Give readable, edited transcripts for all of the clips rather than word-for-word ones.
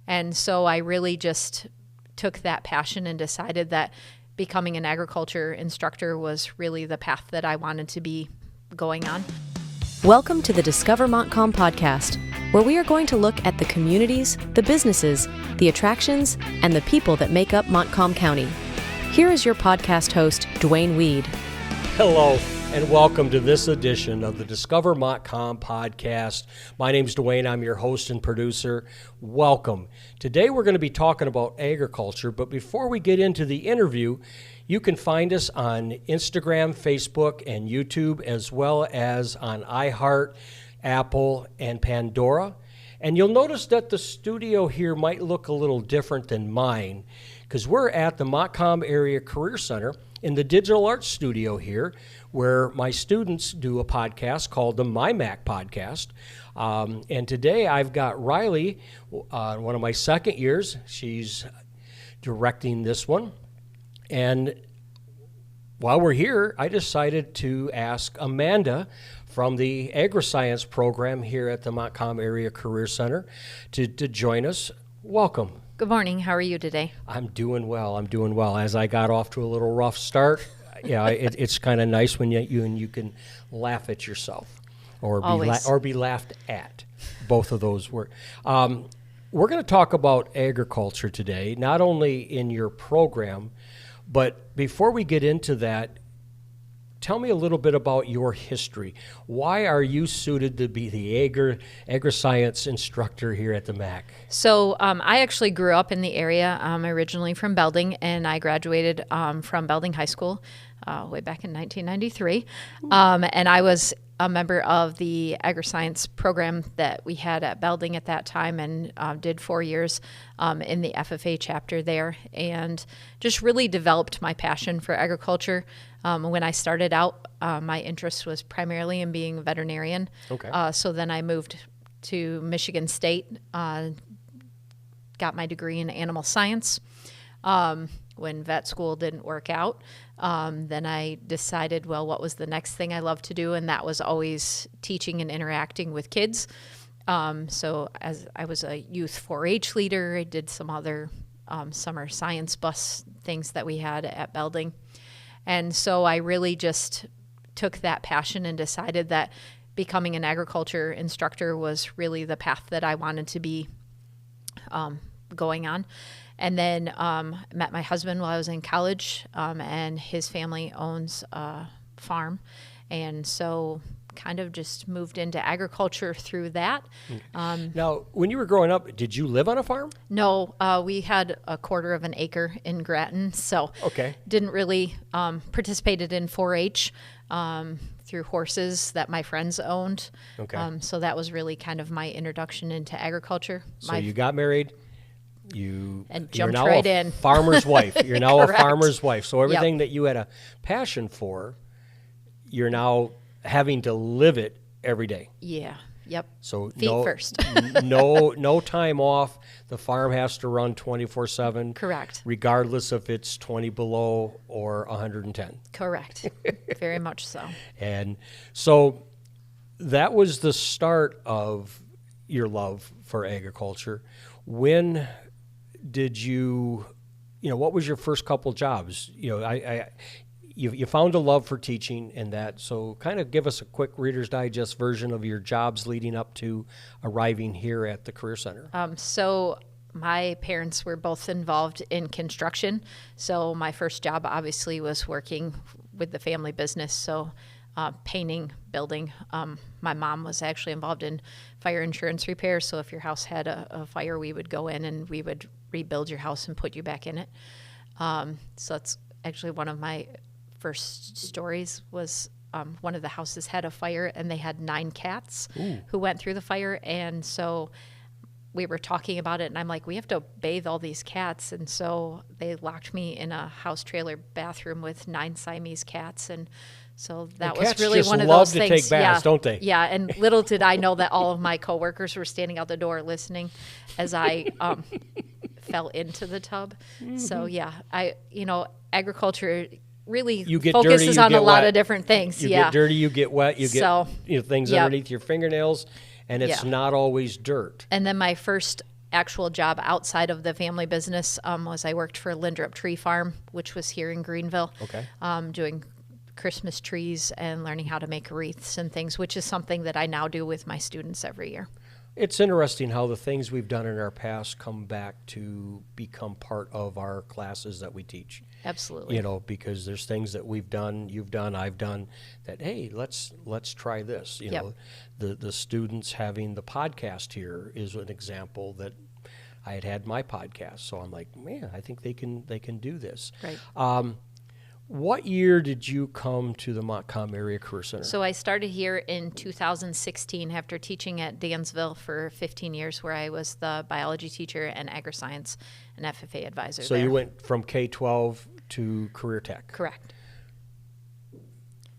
And so I really just took that passion and decided that becoming an agriculture instructor was really the path that I wanted to be going on. Welcome to the Discover Montcalm Podcast, where we are going to look at the communities, the businesses, the attractions, and the people that make up Montcalm County. Here is your podcast host, Dwayne Weed. Hello, and welcome to this edition of the Discover Montcalm Podcast. My name's Dwayne. I'm your host and producer. Welcome. Today we're going to be talking about agriculture, but before we get into the interview, you can find us on Instagram, Facebook, and YouTube, as well as on iHeart, Apple, and Pandora. And you'll notice that the studio here might look a little different than mine, because we're at the Montcalm Area Career Center in the Digital Arts Studio here, where my students do a podcast called the MACC Podcast. And today I've got Riley, one of my second years. She's directing this one. And while we're here, I decided to ask Amanda from the Agriscience program here at the Montcalm Area Career Center to join us. Welcome. Good morning. How are you today? I'm doing well. As I got off to a little rough start, it's kind of nice when you can laugh at yourself or be laughed at. Both of those were. We're going to talk about agriculture today, not only in your program, but before we get into that, tell me a little bit about your history. Why are you suited to be the Agriscience Instructor here at the MACC? So I actually grew up in the area, originally from Belding, and I graduated from Belding High School way back in 1993. And I was a member of the Agriscience program that we had at Belding at that time, and did 4 years in the FFA chapter there, and just really developed my passion for agriculture. When I started out, my interest was primarily in being a veterinarian. Okay. So then I moved to Michigan State, got my degree in animal science. When vet school didn't work out, then I decided, what was the next thing I loved to do? And that was always teaching and interacting with kids. So as I was a youth 4-H leader, I did some other summer science bus things that we had at Belding. And so I really just took that passion and decided that becoming an agriculture instructor was really the path that I wanted to be going on. And then met my husband while I was in college, and his family owns a farm. And so kind of just moved into agriculture through that. Now, when you were growing up, did you live on a farm? No, we had a quarter of an acre in Grattan, so didn't really participated in 4-H through horses that my friends owned. So that was really kind of my introduction into agriculture. So you got married. And jumped you're now right a in. Farmer's wife. You're now a farmer's wife. So everything Yep. that you had a passion for, you're now having to live it every day. Yeah. Yep. So Feet first. no time off. The farm has to run 24/7. Correct. Regardless if it's 20 below or 110. Correct. Very much so. And so that was the start of your love for agriculture. When did what was your first couple jobs? You found a love for teaching and that, so kind of give us a quick Reader's Digest version of your jobs leading up to arriving here at the Career Center. So my parents were both involved in construction. So my first job obviously was working with the family business, so painting, building. My mom was actually involved in fire insurance repair, so if your house had a fire, we would go in and we would rebuild your house and put you back in it. So that's actually one of my first stories was one of the houses had a fire, and they had 9 cats who went through the fire, and so we were talking about it, and I'm like, we have to bathe all these cats, and so they locked me in a house trailer bathroom with 9 Siamese cats, and so that was really one of those things. Cats just love to take baths, don't they? Yeah, and little did I know that all of my coworkers were standing out the door listening as I fell into the tub. Mm-hmm. So yeah, agriculture really focuses on a lot of different things. You get dirty, you get wet, you get things underneath your fingernails, and it's not always dirt. And then my first actual job outside of the family business was I worked for Lindrup Tree Farm, which was here in Greenville, doing Christmas trees and learning how to make wreaths and things, which is something that I now do with my students every year. It's interesting how the things we've done in our past come back to become part of our classes that we teach. Absolutely. You know, because there's things that we've done, you've done, I've done, that, hey, let's try this. You know, the students having the podcast here is an example that I had my podcast. So I'm like, man, I think they can do this. Right. What year did you come to the Montcalm Area Career Center? So I started here in 2016 after teaching at Dansville for 15 years, where I was the biology teacher and Agriscience and FFA advisor. So you went from K-12 to Career Tech. Correct.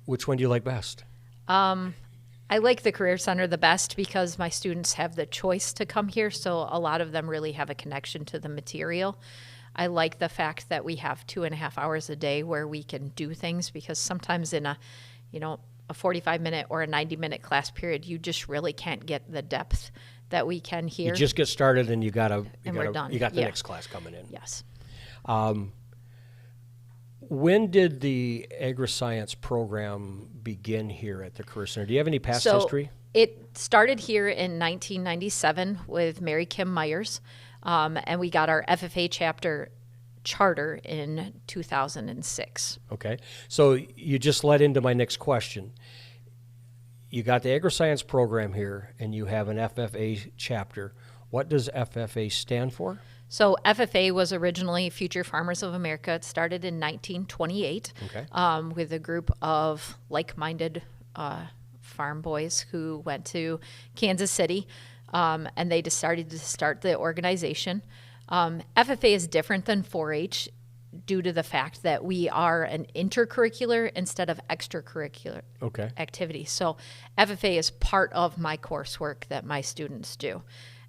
Which one do you like best? I like the Career Center the best because my students have the choice to come here, so a lot of them really have a connection to the material. I like the fact that we have 2.5 hours a day where we can do things, because sometimes in a 45-minute or a 90-minute class period, you just really can't get the depth that we can here. You just get started and we're done. You got the next class coming in. Yes. When did the Agriscience program begin here at the Career Center? Do you have any past history? It started here in 1997 with Mary Kim Myers. And we got our FFA chapter charter in 2006. Okay. So you just led into my next question. You got the Agriscience program here, and you have an FFA chapter. What does FFA stand for? So FFA was originally Future Farmers of America. It started in 1928 with a group of like-minded farm boys who went to Kansas City. And they decided to start the organization. FFA is different than 4-H due to the fact that we are an intercurricular instead of extracurricular activity. So FFA is part of my coursework that my students do.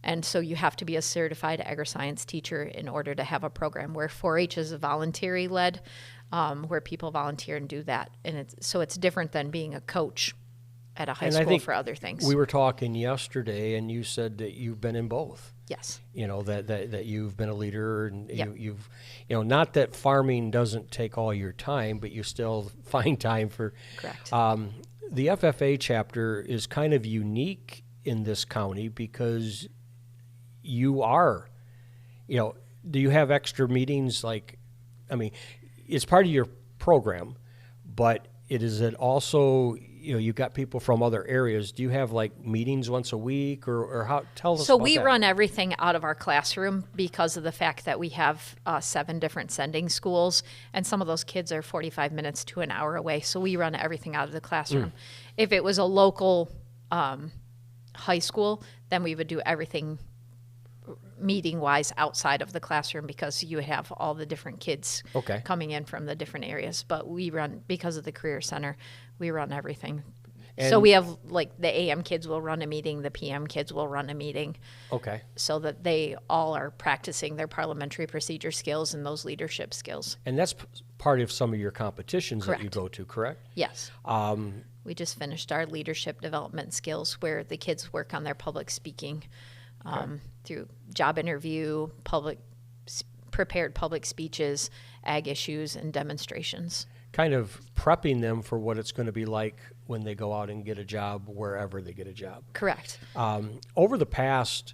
And so you have to be a certified agriscience teacher in order to have a program, where 4-H is voluntary led, where people volunteer and do that. And it's different than being a coach at a high school for other things. We were talking yesterday, and you said that you've been in both. Yes. You know, that you've been a leader, and you've not that farming doesn't take all your time, but you still find time for. Correct. The FFA chapter is kind of unique in this county because you are, do you have extra meetings? It's part of your program, but is it also, you've got people from other areas. Do you have meetings once a week, or how? Tell us. So we run everything out of our classroom because of the fact that we have 7 different sending schools, and some of those kids are 45 minutes to an hour away. So we run everything out of the classroom. If it was a local high school, then we would do everything meeting-wise outside of the classroom, because you have all the different kids coming in from the different areas. But we run, because of the Career Center, we run everything. And so we have, the AM kids will run a meeting, the PM kids will run a meeting. Okay. So that they all are practicing their parliamentary procedure skills and those leadership skills. And that's part of some of your competitions that you go to, correct? Yes. We just finished our leadership development skills, where the kids work on their public speaking through job interview, prepared public speeches, ag issues, and demonstrations. Kind of prepping them for what it's going to be like when they go out and get a job, wherever they get a job. Correct. Over the past,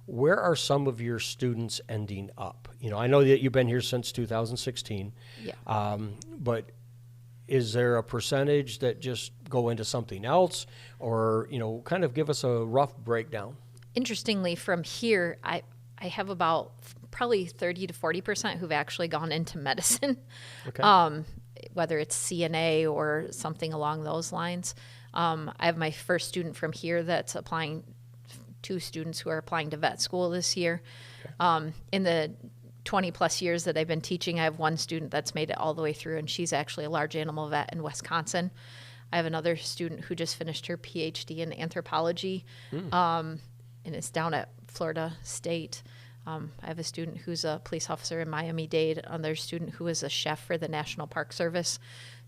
where are some of your students ending up? I know that you've been here since 2016. Yeah. But is there a percentage that just go into something else, or, kind of give us a rough breakdown? Interestingly, from here, I have about probably 30 to 40% who've actually gone into medicine, whether it's CNA or something along those lines. I have my first student from here that's applying, 2 students who are applying to vet school this year. In the 20 plus years that I've been teaching, I have 1 student that's made it all the way through, and she's actually a large animal vet in Wisconsin. I have another student who just finished her PhD in anthropology, and it's down at Florida State. I have a student who's a police officer in Miami-Dade, another student who is a chef for the National Park Service.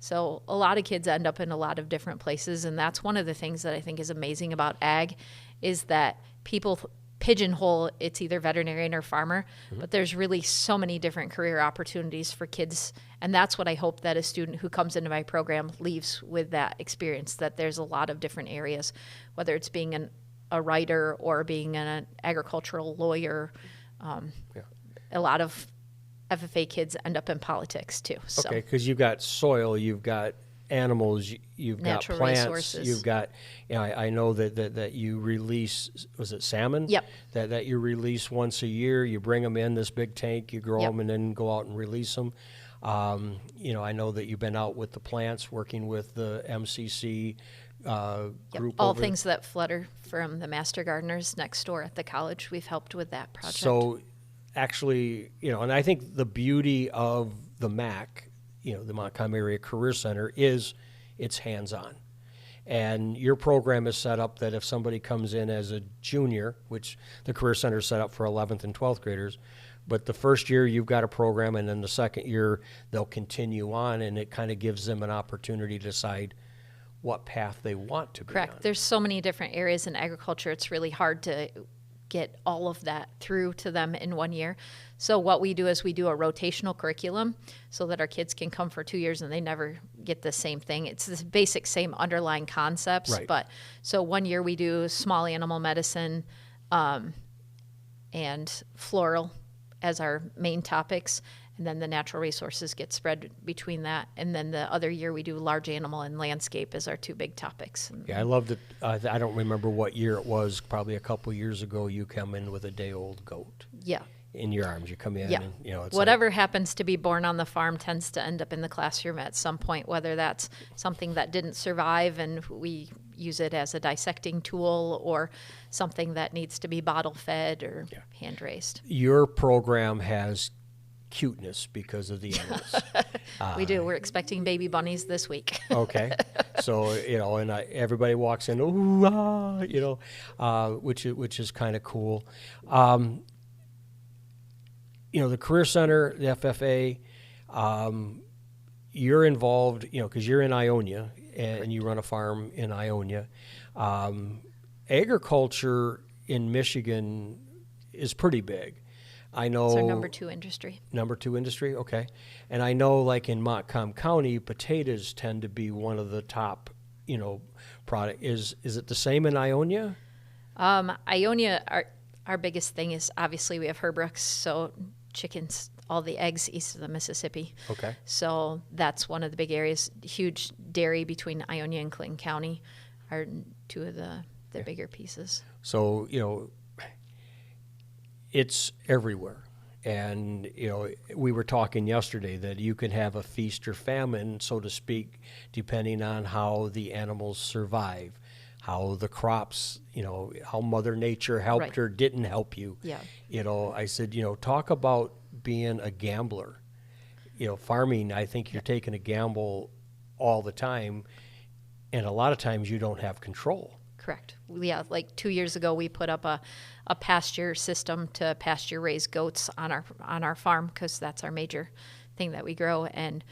So a lot of kids end up in a lot of different places, and that's one of the things that I think is amazing about ag, is that people pigeonhole it's either veterinarian or farmer, but there's really so many different career opportunities for kids. And that's what I hope that a student who comes into my program leaves with, that experience, that there's a lot of different areas, whether it's being a writer or being an agricultural lawyer. A lot of FFA kids end up in politics too. So. Okay, because you've got soil, you've got animals, you've Natural got plants, resources. you've got, I know that you release, was it salmon? Yep. That you release once a year, you bring them in this big tank, you grow them, and then go out and release them. I know that you've been out with the plants, working with the MCC group. All things that flutter from the master gardeners next door at the college. We've helped with that project. So actually, and I think the beauty of the MACC, the Montcalm Area Career Center, is it's hands-on. And your program is set up that if somebody comes in as a junior, which the Career Center is set up for 11th and 12th graders, but the first year you've got a program, and then the second year they'll continue on, and it kind of gives them an opportunity to decide what path they want to be on. Correct. There's so many different areas in agriculture. It's really hard to get all of that through to them in 1 year. So what we do is we do a rotational curriculum so that our kids can come for 2 years and they never get the same thing. It's the basic same underlying concepts. Right. But so 1 year we do small animal medicine and floral as our main topics. And then the natural resources get spread between that. And then the other year we do large animal and landscape as our two big topics. Yeah, I loved it. I don't remember what year it was. Probably a couple years ago, you come in with a day-old goat. Yeah. In your arms, you come in, Yeah. and it's whatever happens to be born on the farm tends to end up in the classroom at some point, whether that's something that didn't survive and we use it as a dissecting tool, or something that needs to be bottle fed or hand raised. Your program has cuteness because of the animals. We do. We're expecting baby bunnies this week. Okay, so and everybody walks in, ooh, which is kind of cool. The Career Center, the FFA, you're involved, because you're in Ionia and you run a farm in Ionia. Agriculture in Michigan is pretty big. I know. It's our number 2 industry. Number 2 industry, okay. And I know, like in Montcalm County, potatoes tend to be one of the top, product. Is it the same in Ionia? Ionia, our biggest thing is obviously we have Herbrooks, so chickens, all the eggs east of the Mississippi. Okay. So that's one of the big areas. Huge dairy between Ionia and Clinton County are two of the bigger pieces. So, it's everywhere. And, we were talking yesterday that you can have a feast or famine, so to speak, depending on how the animals survive, how the crops, how Mother Nature helped or didn't help you. Yeah. I said, talk about being a gambler. Farming, I think you're taking a gamble all the time, and a lot of times you don't have control. Correct. Yeah, like 2 years ago, we put up a pasture system to pasture raise goats on our farm, because that's our major thing that we grow. And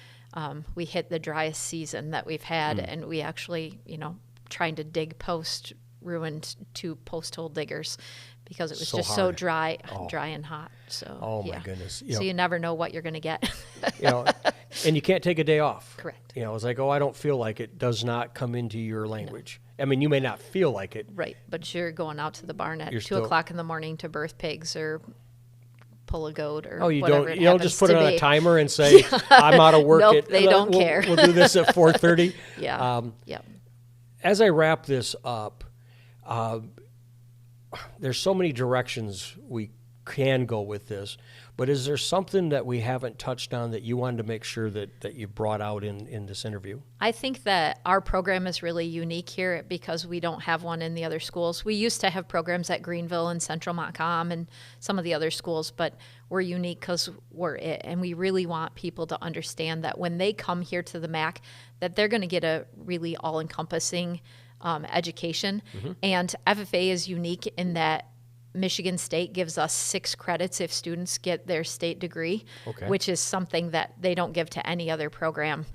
we hit the driest season that we've had, and we actually, trying to dig post ruined 2 post hole diggers because it was so just hard. So dry and hot. So my goodness. So you never know what you're going to get. And you can't take a day off. Correct. It's like, I don't feel like it. Does not come into your language. No. I mean, you may not feel like it. Right, but you're going out to the barn at 2 still... o'clock in the morning to birth pigs or pull a goat or you whatever don't. You don't just put it on be. a timer and say, "I'm out of work." Nope, they don't care. We'll do this at 4:30. Yeah. As I wrap this up, there's so many directions we can go with this, but is there something that we haven't touched on that you wanted to make sure that you brought out in this interview? I think that our program is really unique here because we don't have one in the other schools. We used to have programs at Greenville and Central Montcalm and some of the other schools, but we're unique because we're it. And we really want people to understand that when they come here to the MACC, that they're going to get a really all-encompassing education. Mm-hmm. And FFA is unique in that Michigan State gives us 6 credits if students get their state degree, which is something that they don't give to any other program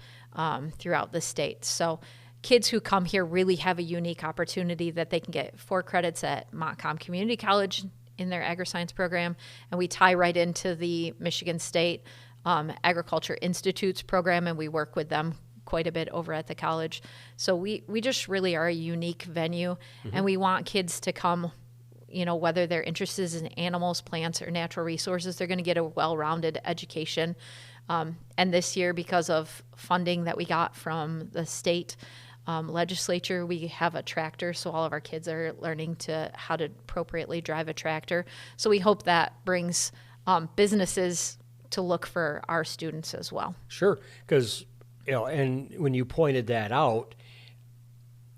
throughout the state. So kids who come here really have a unique opportunity that they can get 4 credits at Montcalm Community College in their agri-science program, and we tie right into the Michigan State Agriculture Institute's program, and we work with them quite a bit over at the college. So we just really are a unique venue, and we want kids to come, whether they're interested in animals, plants, or natural resources, they're going to get a well-rounded education. And this year, because of funding that we got from the state legislature, we have a tractor, so all of our kids are learning how to appropriately drive a tractor. So we hope that brings businesses to look for our students as well. Sure, because and when you pointed that out,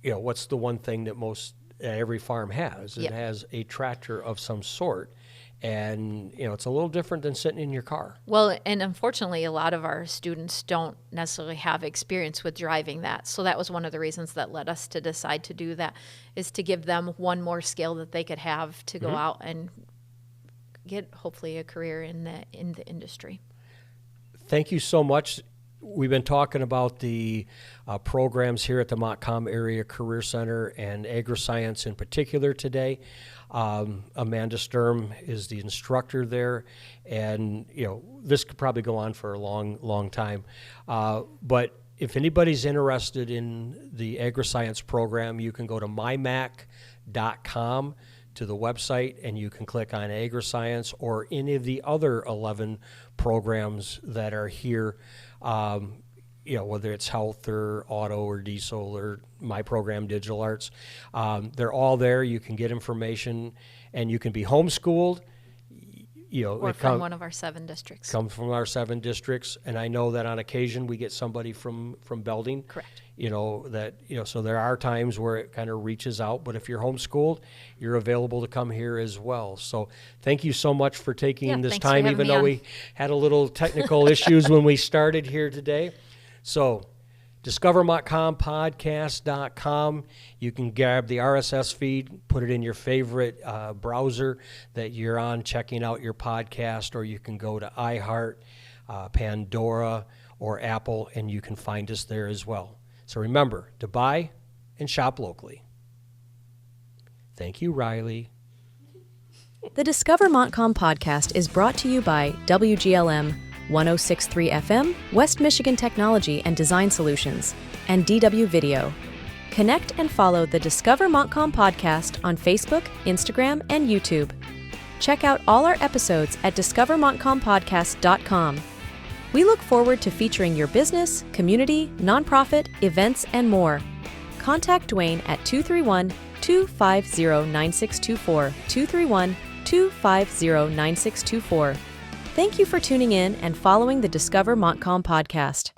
what's the one thing that every farm has? It has a tractor of some sort. And, it's a little different than sitting in your car. Well, and unfortunately, a lot of our students don't necessarily have experience with driving that. So that was one of the reasons that led us to decide to do that, is to give them one more skill that they could have to go out and get, hopefully, a career in the industry. Thank you so much. We've been talking about the programs here at the Montcalm Area Career Center and Agriscience in particular today. Amanda Sturm is the instructor there, and this could probably go on for a long time. But if anybody's interested in the Agriscience program, you can go to MyMACC.com to the website, and you can click on Agriscience or any of the other 11 programs that are here. Whether it's health or auto or diesel or my program, digital arts, they're all there. You can get information, and you can be homeschooled. Or from one of our 7 districts. Come from our 7 districts, and I know that on occasion we get somebody from Belding. Correct. So there are times where it kind of reaches out, but if you're homeschooled, you're available to come here as well. So thank you so much for taking this time, even though we had a little technical issues when we started here today. So DiscoverMontcalmPodcast.com. You can grab the RSS feed, put it in your favorite browser that you're on checking out your podcast, or you can go to iHeart, Pandora, or Apple, and you can find us there as well. So remember to buy and shop locally. Thank you, Riley. The Discover Montcalm podcast is brought to you by WGLM 106.3 FM, West Michigan Technology and Design Solutions, and DW Video. Connect and follow the Discover Montcalm podcast on Facebook, Instagram, and YouTube. Check out all our episodes at discovermontcalmpodcast.com. We look forward to featuring your business, community, nonprofit, events, and more. Contact Dwayne at 231-250-9624, 231-250-9624. Thank you for tuning in and following the Discover Montcalm podcast.